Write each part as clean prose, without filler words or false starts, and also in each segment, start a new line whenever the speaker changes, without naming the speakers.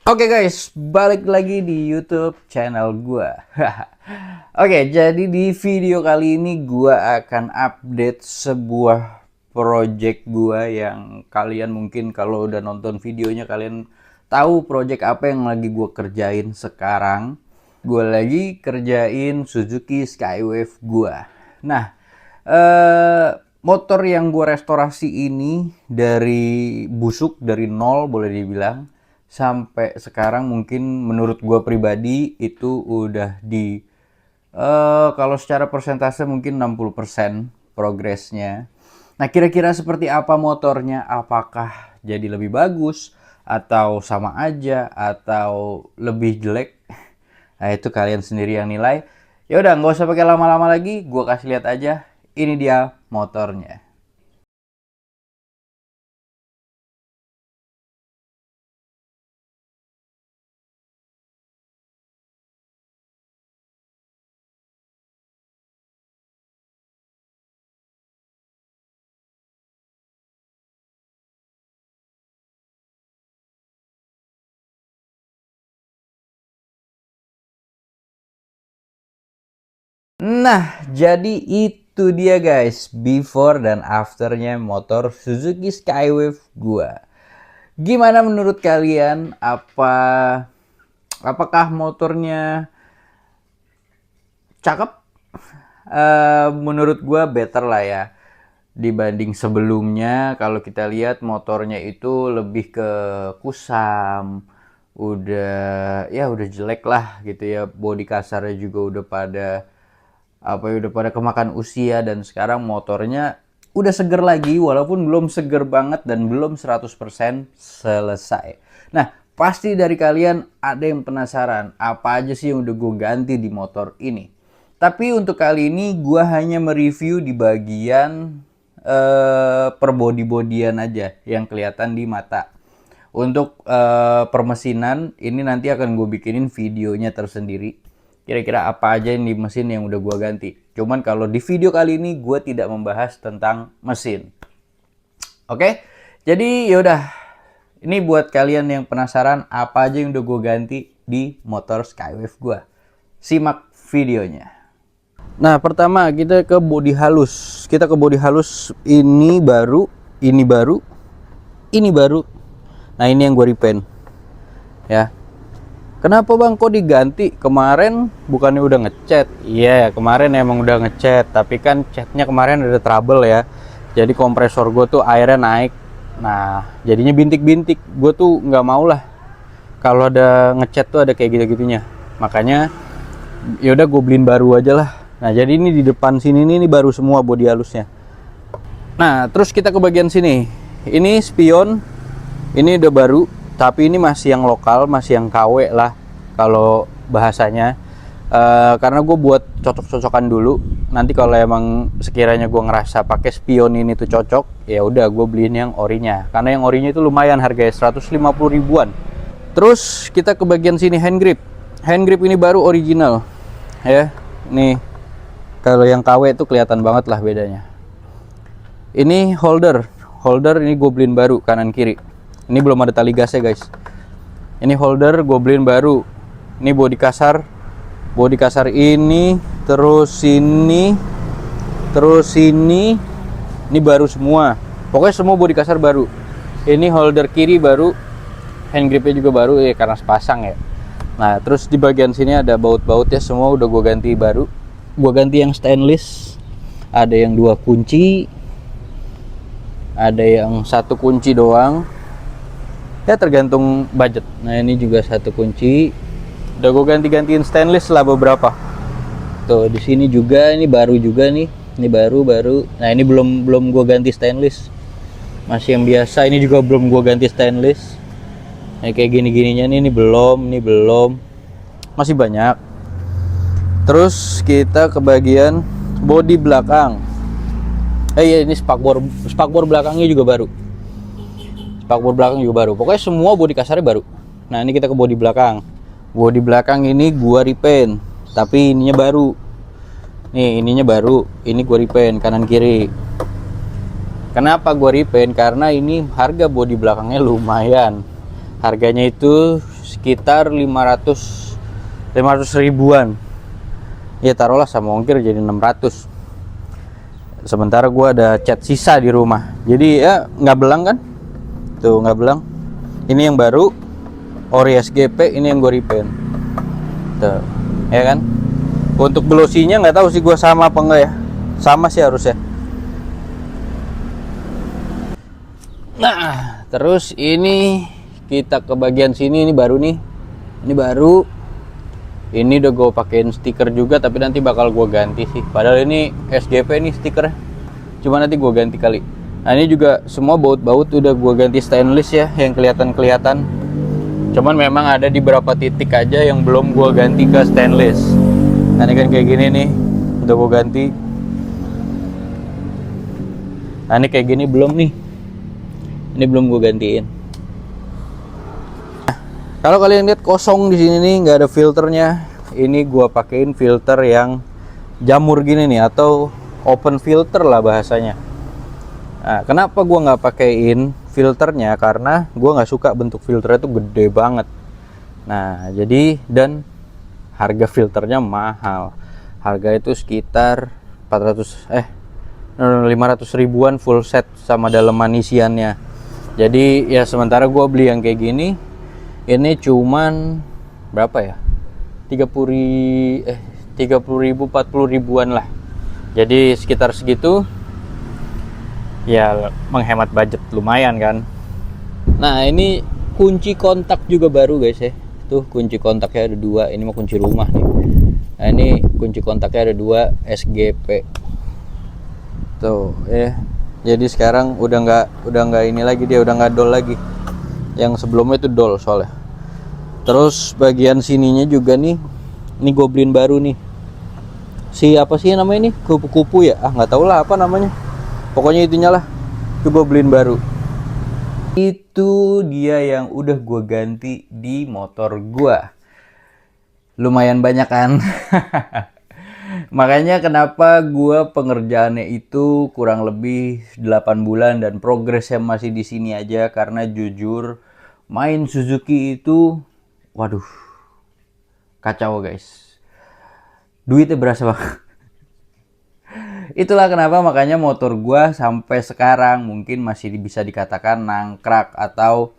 Oke guys, balik lagi di YouTube channel gua. Oke, jadi di video kali ini gua akan update sebuah project gua yang kalian mungkin kalau udah nonton videonya kalian tahu project apa yang lagi gua kerjain sekarang. Gua lagi kerjain Suzuki Skywave gua. Nah, motor yang gua restorasi ini dari busuk, dari nol boleh dibilang, sampai sekarang mungkin menurut gue pribadi itu udah di kalau secara persentase mungkin 60% progresnya. Nah, kira-kira seperti apa motornya? Apakah jadi lebih bagus atau sama aja atau lebih jelek? Nah, itu kalian sendiri yang nilai. Ya udah, nggak usah pakai lama-lama lagi, gue kasih lihat aja. Ini dia motornya. Nah, jadi itu dia guys, before dan afternya motor Suzuki Skywave gua. Gimana menurut kalian? Apakah motornya cakep? Menurut gua better lah ya dibanding sebelumnya. Kalau kita lihat motornya itu lebih ke kusam, udah jelek lah gitu ya. Bodi kasarnya juga udah pada kemakan usia, dan sekarang motornya udah seger lagi walaupun belum seger banget dan belum 100% selesai. Nah, pasti dari kalian ada yang penasaran apa aja sih yang udah gue ganti di motor ini. Tapi untuk kali ini gue hanya mereview di bagian per body-bodyan aja yang kelihatan di mata. Untuk permesinan ini nanti akan gue bikinin videonya tersendiri. Kira-kira apa aja yang di mesin yang udah gue ganti. Cuman kalau di video kali ini gue tidak membahas tentang mesin. Oke, jadi yaudah. Ini buat kalian yang penasaran apa aja yang udah gue ganti di motor Skywave gue. Simak videonya. Nah, pertama kita ke bodi halus. Kita ke bodi halus, ini baru, ini baru, ini baru. Nah, ini yang gue repaint. Ya. Kenapa bang kok diganti? Kemarin bukannya udah ngecat? Iya, kemarin emang udah ngecat, tapi kan catnya kemarin ada trouble ya. Jadi kompresor gue tuh airnya naik. Nah, jadinya bintik-bintik. Gue tuh nggak mau lah kalau ada ngecat tuh ada kayak gitu-gitunya. Makanya yaudah gue beliin baru aja lah. Nah, jadi ini di depan sini ini baru semua bodi halusnya. Nah, terus kita ke bagian sini. Ini spion, ini udah baru. Tapi ini masih yang lokal, masih yang KW lah kalau bahasanya. Karena gue buat cocok-cocokan dulu. Nanti kalau emang sekiranya gue ngerasa pakai spion ini tuh cocok, ya udah gue beliin yang orinya. Karena yang orinya itu lumayan harganya 150 ribuan. Terus kita ke bagian sini, hand grip. Hand grip ini baru original. Ya, nih kalau yang KW itu kelihatan banget lah bedanya. Ini holder ini gue beliin baru kanan kiri. Ini belum ada tali gasnya guys. Ini holder gue beliin baru. Ini bodi kasar ini, terus ini, ini baru semua. Pokoknya semua bodi kasar baru. Ini holder kiri baru, hand gripnya juga baru ya karena sepasang ya. Nah, terus di bagian sini ada baut-bautnya semua udah gue ganti baru. Gue ganti yang stainless. Ada yang 2 kunci, ada yang 1 kunci doang. Ya tergantung budget. Nah, ini juga 1 kunci. Udah gue ganti-gantiin stainless lah beberapa. Tuh di sini juga ini baru juga nih. Ini baru. Nah, ini belum gue ganti stainless. Masih yang biasa. Ini juga belum gue ganti stainless. Nah, kayak gini-gininya nih, ini belum. Masih banyak. Terus kita ke bagian bodi belakang. Iya, ini spakbor belakangnya juga baru. Spakbor belakang juga baru. Pokoknya semua bodi kasarnya baru. Nah, ini kita ke bodi belakang. Bodi belakang ini gua repaint, tapi ininya baru. Nih, ininya baru. Ini gua repaint kanan kiri. Kenapa gua repaint? Karena ini harga bodi belakangnya lumayan. Harganya itu sekitar 500 ribuan. Ya taruhlah sama ongkir jadi 600. Sementara gua ada cat sisa di rumah. Jadi ya nggak belang kan? Tuh nggak belang. Ini yang baru ori SGP, ini yang gue repaint. Tuh, ya kan? Untuk glossy-nya nggak tahu sih gua sama apa enggak ya. Sama sih harusnya. Nah, terus ini kita ke bagian sini, ini baru nih. Ini baru. Ini udah gue pakein stiker juga, tapi nanti bakal gue ganti sih. Padahal ini SGP nih stikernya. Cuma nanti gue ganti kali. Nah, ini juga semua baut-baut udah gue ganti stainless ya, yang kelihatan-kelihatan. Cuman memang ada di beberapa titik aja yang belum gue ganti ke stainless. Nah, ini kan kayak gini nih, udah gue ganti. Nah, ini kayak gini belum nih. Ini belum gue gantiin. Kalau kalian lihat kosong di sini nih, nggak ada filternya. Ini gua pakein filter yang jamur gini nih, atau open filter lah bahasanya. Nah, kenapa gua nggak pakein filternya? Karena gua nggak suka bentuk filternya itu gede banget. Nah, jadi dan harga filternya mahal. Harga itu sekitar 500 ribuan full set sama daleman isiannya. Jadi ya sementara gua beli yang kayak gini. Ini cuman berapa ya? 30 ribu 40 ribuan lah. Jadi sekitar segitu. Ya menghemat budget lumayan kan. Nah, ini kunci kontak juga baru guys ya. Tuh kunci kontaknya ada 2. Ini mah kunci rumah nih. Nah, ini kunci kontaknya ada 2 SGP. Tuh ya. Jadi sekarang udah nggak ini lagi, dia udah nggak dol lagi. Yang sebelumnya itu dol soalnya. Terus bagian sininya juga nih, ini goblin baru nih. Si apa sih namanya ini? Kupu-kupu ya? Ah, nggak tahu lah apa namanya. Pokoknya itunya lah. Itu goblin baru. Itu dia yang udah gue ganti di motor gua. Lumayan banyak kan? Makanya kenapa gua pengerjaannya itu kurang lebih 8 bulan dan progresnya masih di sini aja, karena jujur main Suzuki itu waduh kacau guys. Duitnya berasa banget. Itulah kenapa makanya motor gua sampai sekarang mungkin masih bisa dikatakan nangkrak atau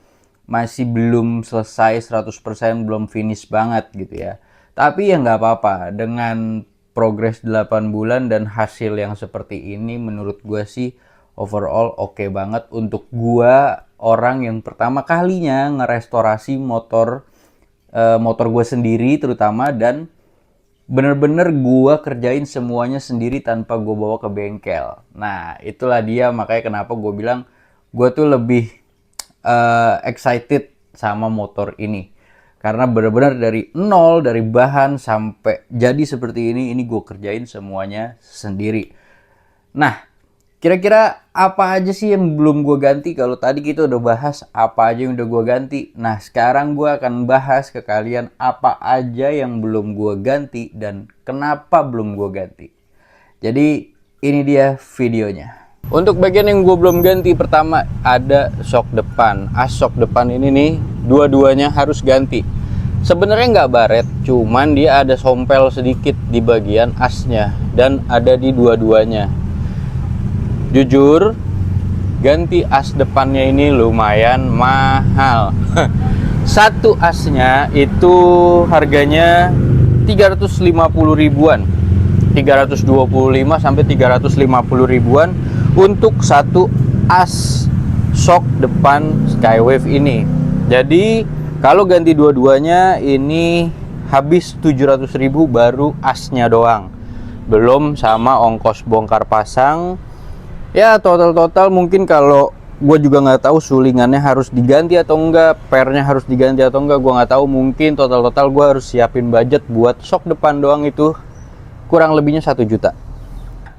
masih belum selesai 100%, belum finish banget gitu ya. Tapi ya nggak apa-apa, dengan progres 8 bulan dan hasil yang seperti ini menurut gue sih overall oke banget untuk gue, orang yang pertama kalinya ngerestorasi motor gue sendiri terutama, dan bener-bener gue kerjain semuanya sendiri tanpa gue bawa ke bengkel. Nah itulah dia makanya kenapa gue bilang gue tuh lebih excited sama motor ini. Karena benar-benar dari nol, dari bahan sampai jadi seperti ini gue kerjain semuanya sendiri. Nah, kira-kira apa aja sih yang belum gue ganti? Kalau tadi kita udah bahas apa aja yang udah gue ganti. Nah, sekarang gue akan bahas ke kalian apa aja yang belum gue ganti dan kenapa belum gue ganti. Jadi, ini dia videonya. Untuk bagian yang gue belum ganti, pertama ada shock depan. As shock depan ini nih, dua-duanya harus ganti. Sebenarnya nggak baret, cuman dia ada sompel sedikit di bagian asnya dan ada di dua-duanya. Jujur, ganti as depannya ini lumayan mahal. Satu asnya itu harganya 350 ribuan. 325 sampai 350 ribuan untuk satu as shock depan Skywave ini. Jadi kalau ganti dua-duanya ini habis 700 ribu baru asnya doang, belum sama ongkos bongkar pasang. Ya total mungkin kalau gue juga nggak tahu sulingannya harus diganti atau enggak, pernya harus diganti atau enggak, gue nggak tahu. Mungkin total gue harus siapin budget buat shock depan doang itu kurang lebihnya 1 juta.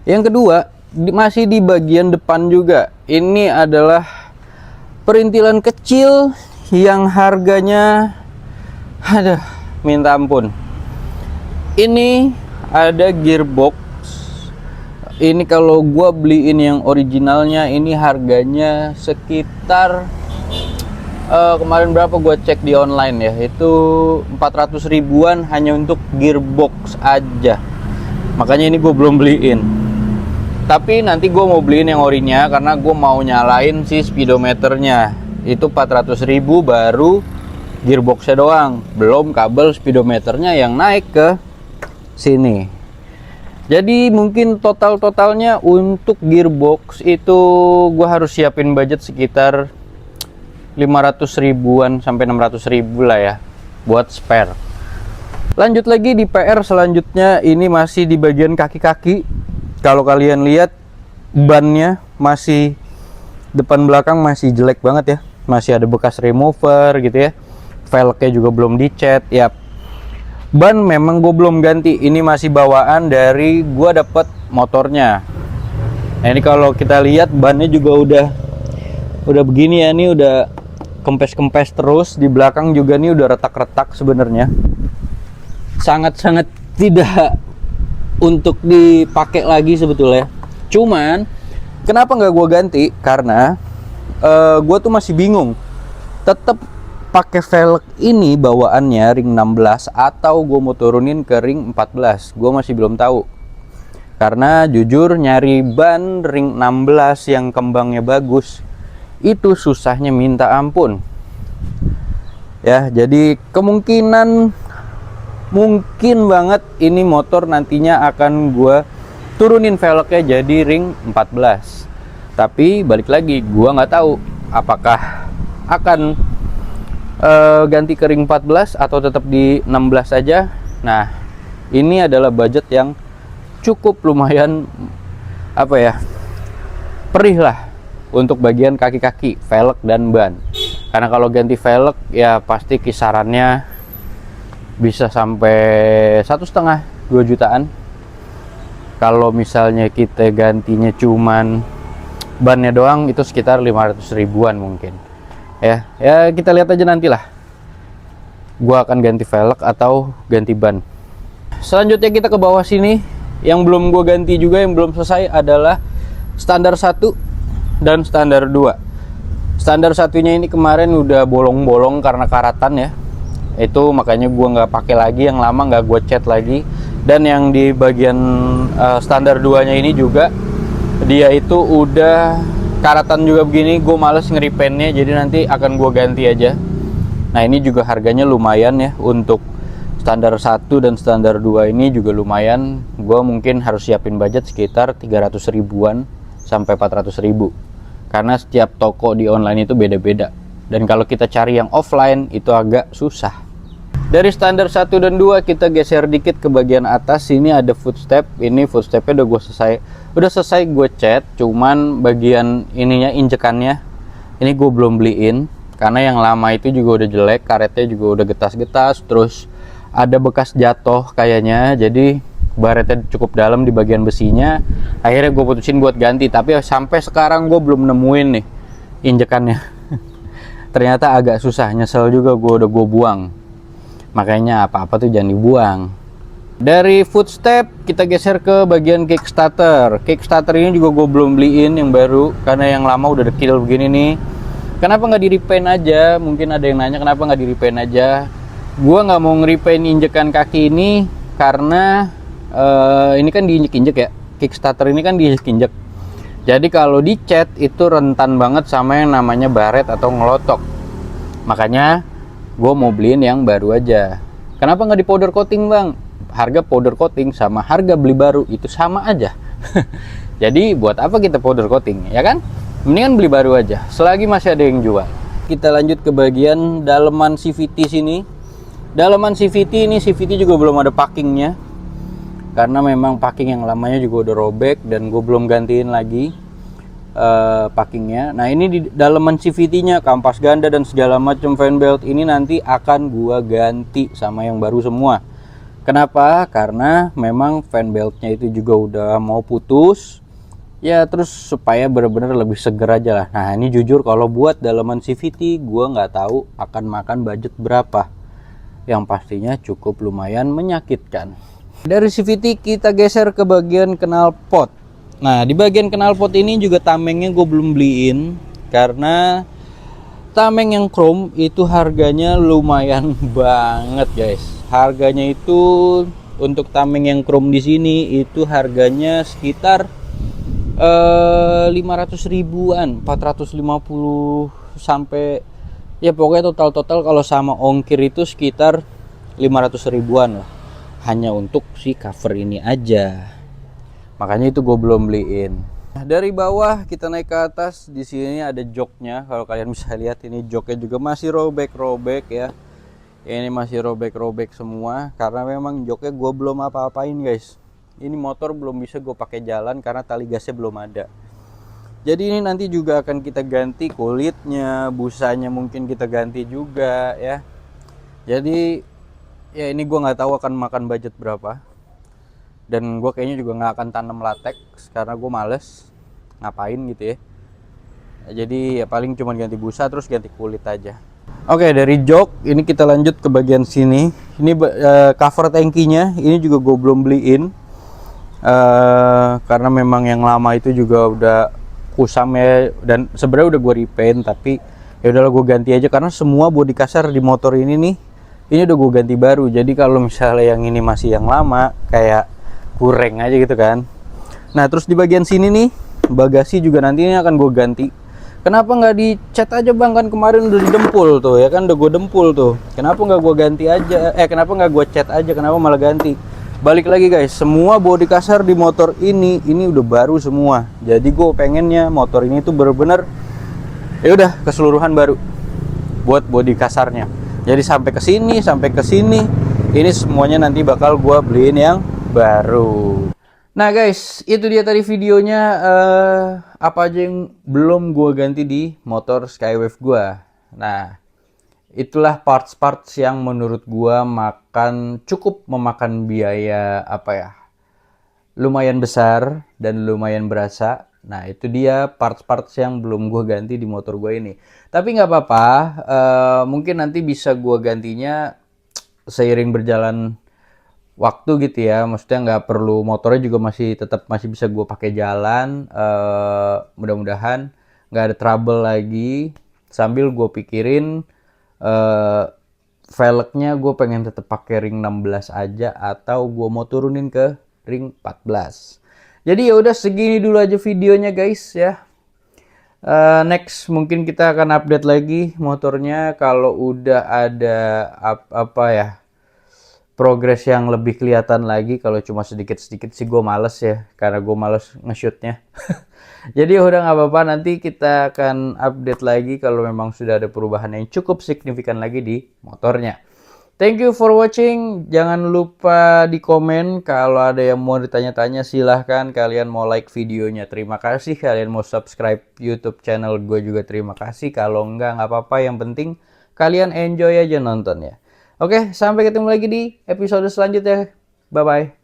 Yang kedua, masih di bagian depan juga. Ini adalah perintilan kecil yang harganya ada minta ampun. Ini ada gearbox. Ini kalau gua beliin yang originalnya ini harganya sekitar Kemarin berapa gue cek di online ya, itu 400 ribuan hanya untuk gearbox aja. Makanya ini gue belum beliin. Tapi nanti gue mau beliin yang orinya karena gue mau nyalain si speedometernya. Itu 400 ribu baru gearboxnya doang, belum kabel speedometernya yang naik ke sini. Jadi mungkin totalnya untuk gearbox itu gue harus siapin budget sekitar 500 ribuan sampai 600 ribu lah ya buat spare. Lanjut lagi di PR selanjutnya, ini masih di bagian kaki-kaki. Kalau kalian lihat bannya masih depan belakang masih jelek banget ya, masih ada bekas remover gitu ya. Velgnya juga belum dicat ya. Ban memang gue belum ganti, ini masih bawaan dari gue dapet motornya. Nah ini kalau kita lihat bannya juga udah begini ya, ini udah kempes terus. Di belakang juga nih udah retak-retak sebenarnya. Sangat-sangat tidak untuk dipakai lagi sebetulnya. Cuman kenapa nggak gue ganti? Karena gue tuh masih bingung. Tetap pakai velg ini bawaannya ring 16 atau gue mau turunin ke ring 14, gue masih belum tahu. Karena jujur nyari ban ring 16 yang kembangnya bagus itu susahnya minta ampun ya. Jadi mungkin banget ini motor nantinya akan gue turunin velgnya jadi ring 14. Tapi balik lagi, gue nggak tahu apakah akan ganti ke ring 14 atau tetap di 16 saja. Nah ini adalah budget yang cukup lumayan perih lah untuk bagian kaki-kaki, velg dan ban. Karena kalau ganti velg ya pasti kisarannya bisa sampai 1,5-2 jutaan. Kalau misalnya kita gantinya cuman bannya doang itu sekitar 500 ribuan mungkin. Ya kita lihat aja nantilah gua akan ganti velg atau ganti ban. Selanjutnya kita ke bawah sini. Yang belum gua ganti juga, yang belum selesai adalah standar 1 dan standar 2. Standar satunya ini kemarin udah bolong-bolong karena karatan ya, itu makanya gua nggak pakai lagi, yang lama nggak gua cat lagi. Dan yang di bagian standar 2 nya ini juga dia itu udah karatan juga begini, gue males ngeripennya, jadi nanti akan gue ganti aja. Nah ini juga harganya lumayan ya, untuk standar 1 dan standar 2 ini juga lumayan. Gue mungkin harus siapin budget sekitar 300 ribuan sampai 400 ribu, karena setiap toko di online itu beda-beda, dan kalau kita cari yang offline itu agak susah. Dari standar 1 dan 2 kita geser dikit ke bagian atas. Ini ada footstep, ini footstepnya udah selesai gue cat, cuman bagian ininya, injekannya ini gue belum beliin karena yang lama itu juga udah jelek, karetnya juga udah getas-getas, terus ada bekas jatuh kayaknya, jadi baretnya cukup dalam di bagian besinya. Akhirnya gue putusin buat ganti, tapi sampai sekarang gue belum nemuin nih injekannya. Ternyata agak susah, nyesel juga gue buang. Makanya apa-apa tuh jangan dibuang. Dari footstep kita geser ke bagian kickstarter. Kickstarter ini juga gue belum beliin yang baru karena yang lama udah dekil begini nih. Kenapa nggak di repaint aja? Mungkin ada yang nanya kenapa nggak di repaint aja. Gue nggak mau nge-repaint injekan kaki ini karena ini kan diinjek-injek ya. Kickstarter ini kan diinjek-injek. Jadi kalau dicat itu rentan banget sama yang namanya baret atau ngelotok. Makanya gue mau beliin yang baru aja. Kenapa nggak di powder coating bang? Harga powder coating sama harga beli baru itu sama aja. Jadi buat apa kita powder coating, ya kan? Mendingan beli baru aja selagi masih ada yang jual. Kita lanjut ke bagian daleman CVT sini. Daleman CVT ini, CVT juga belum ada packingnya karena memang packing yang lamanya juga udah robek dan gue belum gantiin lagi packingnya. Nah ini di daleman CVT-nya, kampas ganda dan segala macam fan belt ini nanti akan gua ganti sama yang baru semua. Kenapa? Karena memang fan beltnya itu juga udah mau putus ya, terus supaya benar-benar lebih seger aja lah. Nah ini jujur kalau buat daleman CVT gua nggak tahu akan makan budget berapa, yang pastinya cukup lumayan menyakitkan. Dari CVT kita geser ke bagian knalpot. Nah di bagian knalpot ini juga tamengnya gue belum beliin karena Tameng yang chrome itu harganya lumayan banget guys. Harganya itu untuk tameng yang chrome di sini itu harganya sekitar 500 ribuan, 450 sampai ya pokoknya total kalau sama ongkir itu sekitar 500 ribuan lah. Hanya untuk si cover ini aja. Makanya itu gue belum beliin. Nah, dari bawah kita naik ke atas, di sini ada joknya. Kalau kalian bisa lihat ini joknya juga masih robek-robek ya. Ini masih robek-robek semua karena memang joknya gue belum apa-apain guys. Ini motor belum bisa gue pakai jalan karena tali gasnya belum ada. Jadi ini nanti juga akan kita ganti kulitnya, busanya mungkin kita ganti juga ya. Jadi ya ini gue nggak tahu akan makan budget berapa. Dan gue kayaknya juga nggak akan tanam latex karena gue males ngapain gitu ya. Jadi ya paling cuma ganti busa terus ganti kulit aja. Oke, dari jok ini kita lanjut ke bagian sini. Ini cover tankinya ini juga gue belum beliin karena memang yang lama itu juga udah kusam ya, dan sebenarnya udah gue repaint, tapi ya udahlah gue ganti aja karena semua bodi kasar di motor ini nih ini udah gue ganti baru. Jadi kalau misalnya yang ini masih yang lama kayak kurang aja gitu kan. Nah terus di bagian sini nih bagasi juga nanti ini akan gue ganti. Kenapa nggak dicat aja bang, kan kemarin udah didempul tuh ya kan, udah gue dempul tuh. Kenapa nggak gue ganti aja, kenapa nggak gue cat aja, kenapa malah ganti? Balik lagi guys, semua bodi kasar di motor ini udah baru semua. Jadi gue pengennya motor ini tuh bener-bener ya udah keseluruhan baru buat bodi kasarnya. Jadi sampai ke sini ini semuanya nanti bakal gue beliin yang baru. Nah guys, itu dia tadi videonya apa aja yang belum gue ganti di motor Skywave gue. Nah, itulah parts-parts yang menurut gue cukup memakan biaya apa ya, lumayan besar dan lumayan berasa. Nah itu dia parts-parts yang belum gue ganti di motor gue ini. Tapi nggak apa-apa, mungkin nanti bisa gue gantinya seiring berjalan waktu gitu ya. Maksudnya nggak perlu, motornya juga tetap masih bisa gue pakai jalan. Mudah-mudahan nggak ada trouble lagi. Sambil gue pikirin velgnya gue pengen tetap pakai ring 16 aja atau gue mau turunin ke ring 14. Jadi ya udah segini dulu aja videonya guys ya. Next mungkin kita akan update lagi motornya kalau udah ada apa ya, progres yang lebih kelihatan lagi. Kalau cuma sedikit-sedikit sih gue males ya, karena gue males nge-shootnya. Jadi udah nggak apa-apa, nanti kita akan update lagi kalau memang sudah ada perubahan yang cukup signifikan lagi di motornya. Thank you for watching. Jangan lupa di komen kalau ada yang mau ditanya-tanya, silahkan. Kalian mau like videonya, terima kasih. Kalian mau subscribe YouTube channel gue juga terima kasih. Kalau nggak apa-apa, yang penting kalian enjoy aja nontonnya. Oke, sampai ketemu lagi di episode selanjutnya. Bye-bye.